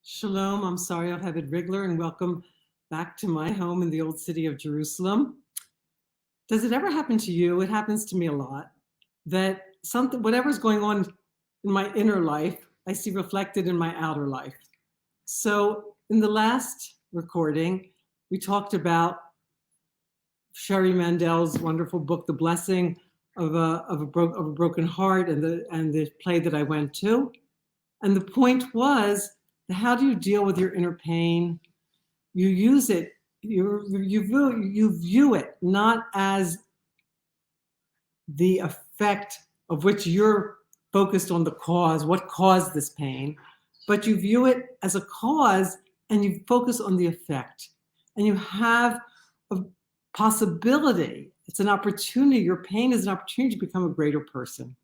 Shalom, I'm Sara Rigler, and welcome back to my home in the old city of Jerusalem. Does it ever happen to you? It happens to me a lot, that whatever's going on in my inner life, I see reflected in my outer life. So in the last recording, we talked about Sherry Mandel's wonderful book, The Blessing of a Broken Heart, and the play that I went to. And the point was, how do you deal with your inner pain? You use it, you view it not as the effect of which you're focused on the cause, what caused this pain, but you view it as a cause and you focus on the effect. And you have a possibility, it's an opportunity, your pain is an opportunity to become a greater person.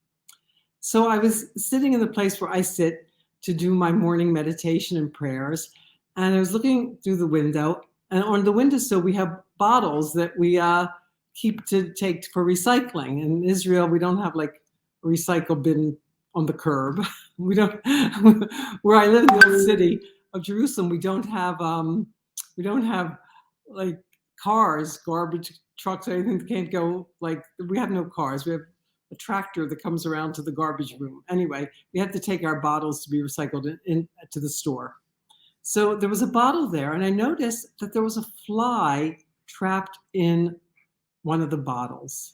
So I was sitting in the place where I sit to do my morning meditation and prayers. And I was looking through the window, and on the windowsill, we have bottles that we keep to take for recycling. In Israel, we don't have like a recycle bin on the curb. We don't, where I live in the old city of Jerusalem, we don't have like cars, garbage trucks, or anything that can't go, like, we have no cars. We have a tractor that comes around to the garbage room. Anyway, we had to take our bottles to be recycled to the store. So there was a bottle there, and I noticed that there was a fly trapped in one of the bottles.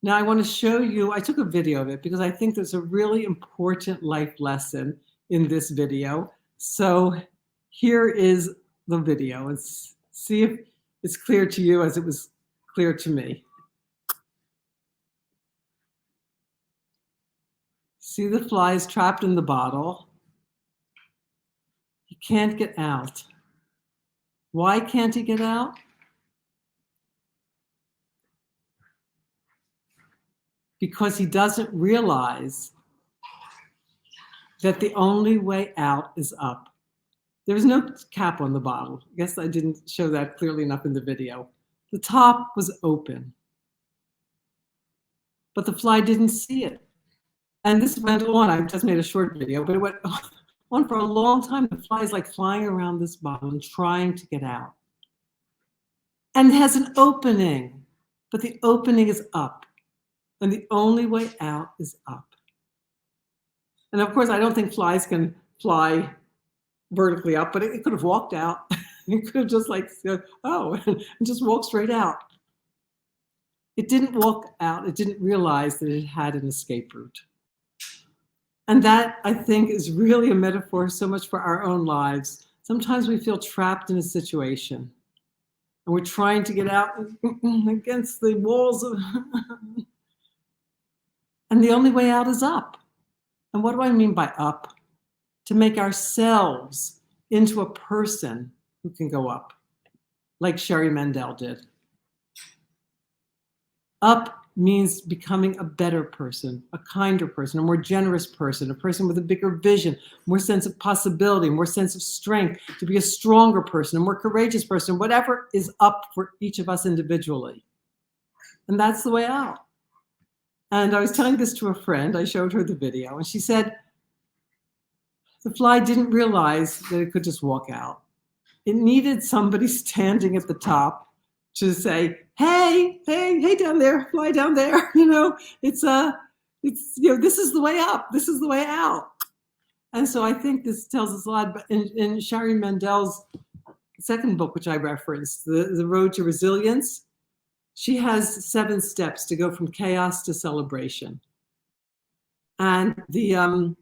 Now I want to show you, I took a video of it because I think there's a really important life lesson in this video. So here is the video, and see if it's clear to you as it was clear to me. See, the fly is trapped in the bottle. He can't get out. Why can't he get out? Because he doesn't realize that the only way out is up. There's no cap on the bottle. I guess I didn't show that clearly enough in the video. The top was open, but the fly didn't see it. And this went on, I just made a short video, but it went on for a long time. The fly is like flying around this bottle and trying to get out. And it has an opening, but the opening is up. And the only way out is up. And of course, I don't think flies can fly vertically up, but it could have walked out. It could have just like said, oh, and just walked straight out. It didn't walk out. It didn't realize that it had an escape route. And that, I think, is really a metaphor so much for our own lives. Sometimes we feel trapped in a situation and we're trying to get out against the walls of, and the only way out is up. And what do I mean by up? To make ourselves into a person who can go up, like Sherry Mandel did. Up means becoming a better person, a kinder person, a more generous person, a person with a bigger vision, more sense of possibility, more sense of strength, to be a stronger person, a more courageous person, whatever is up for each of us individually. And that's the way out. And I was telling this to a friend, I showed her the video, and she said, the fly didn't realize that it could just walk out. It needed somebody standing at the top to say, hey down there, fly down there. This is the way up. This is the way out. And so I think this tells us a lot. But in Sherry Mandel's second book, which I referenced, The Road to Resilience, she has 7 steps to go from chaos to celebration. And the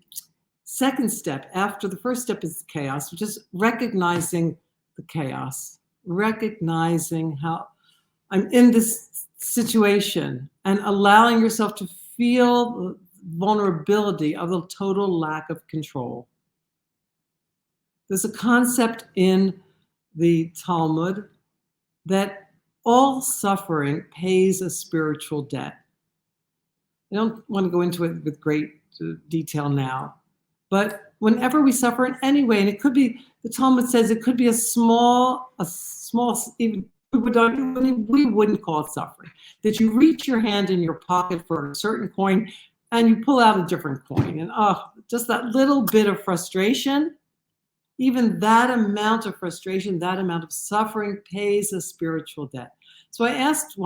second step, after the first step, is chaos, which is recognizing the chaos. Recognizing how I'm in this situation and allowing yourself to feel the vulnerability of the total lack of control. There's a concept in the Talmud that all suffering pays a spiritual debt. I don't want to go into it with great detail now, but whenever we suffer in any way, and it could be, the Talmud says it could be a small, even we wouldn't call it suffering. That you reach your hand in your pocket for a certain coin and you pull out a different coin. And just that little bit of frustration Even that amount of frustration, that amount of suffering pays a spiritual debt. So I asked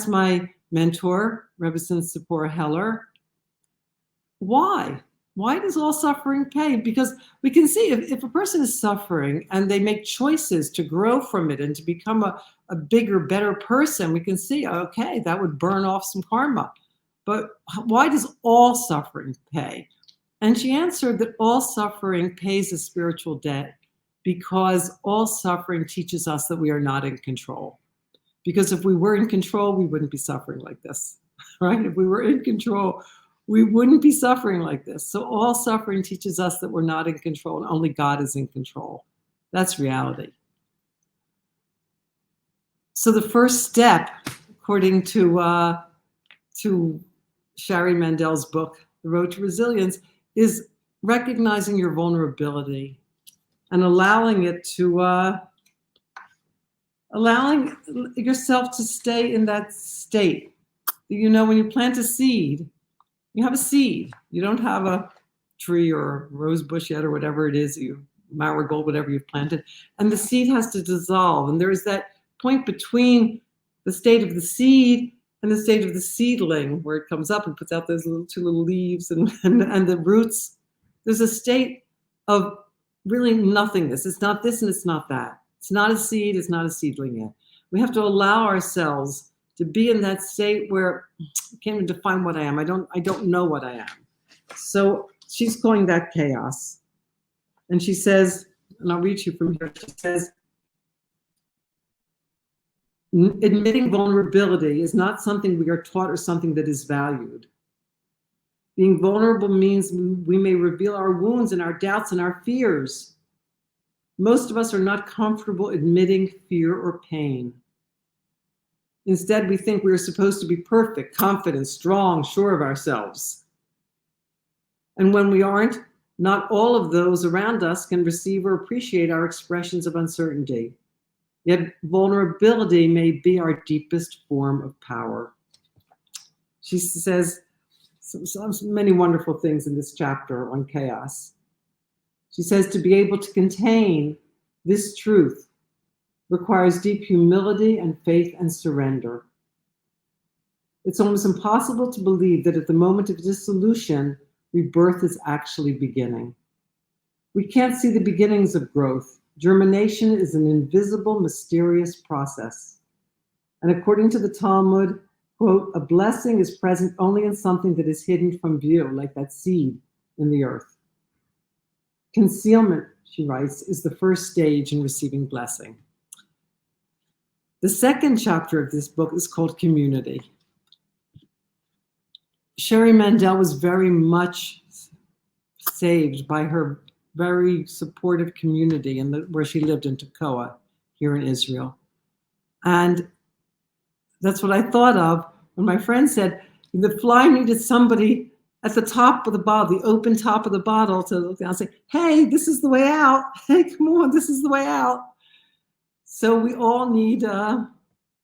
my mentor, Rebbe Sephora Heller, why? Why does all suffering pay? Because we can see if a person is suffering and they make choices to grow from it and to become a bigger, better person, we can see, okay, that would burn off some karma. But why does all suffering pay? And she answered that all suffering pays a spiritual debt because all suffering teaches us that we are not in control. Because if we were in control, we wouldn't be suffering like this, right? If we were in control, we wouldn't be suffering like this. So all suffering teaches us that we're not in control and only God is in control. That's reality. So the first step, according to Shari Mandel's book, The Road to Resilience, is recognizing your vulnerability and allowing yourself to stay in that state. You know, when you plant a seed, you have a seed. You don't have a tree or a rose bush yet or whatever it is, marigold, whatever you've planted. And the seed has to dissolve. And there's that point between the state of the seed and the state of the seedling where it comes up and puts out those two little leaves and the roots. There's a state of really nothingness. It's not this and it's not that. It's not a seed. It's not a seedling yet. We have to allow ourselves to be in that state where I can't even define what I am. I don't know what I am. So she's calling that chaos. And she says, and I'll read you from here, she says, admitting vulnerability is not something we are taught or something that is valued. Being vulnerable means we may reveal our wounds and our doubts and our fears. Most of us are not comfortable admitting fear or pain. Instead, we think we are supposed to be perfect, confident, strong, sure of ourselves. And when we aren't, not all of those around us can receive or appreciate our expressions of uncertainty. Yet vulnerability may be our deepest form of power. She says so many wonderful things in this chapter on chaos. She says to be able to contain this truth requires deep humility and faith and surrender. It's almost impossible to believe that at the moment of dissolution, rebirth is actually beginning. We can't see the beginnings of growth. Germination is an invisible, mysterious process. And according to the Talmud, quote, a blessing is present only in something that is hidden from view, like that seed in the earth. Concealment, she writes, is the first stage in receiving blessing. The second chapter of this book is called Community. Shari Mandel was very much saved by her very supportive community where she lived in Tekoa, here in Israel. And that's what I thought of when my friend said the fly needed somebody at the top of the bottle, the open top of the bottle, to look down and say, hey, this is the way out. Hey, come on, this is the way out. So we all need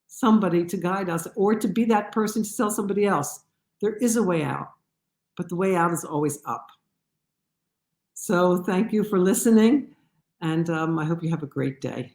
somebody to guide us or to be that person to tell somebody else. There is a way out, but the way out is always up. So thank you for listening, and I hope you have a great day.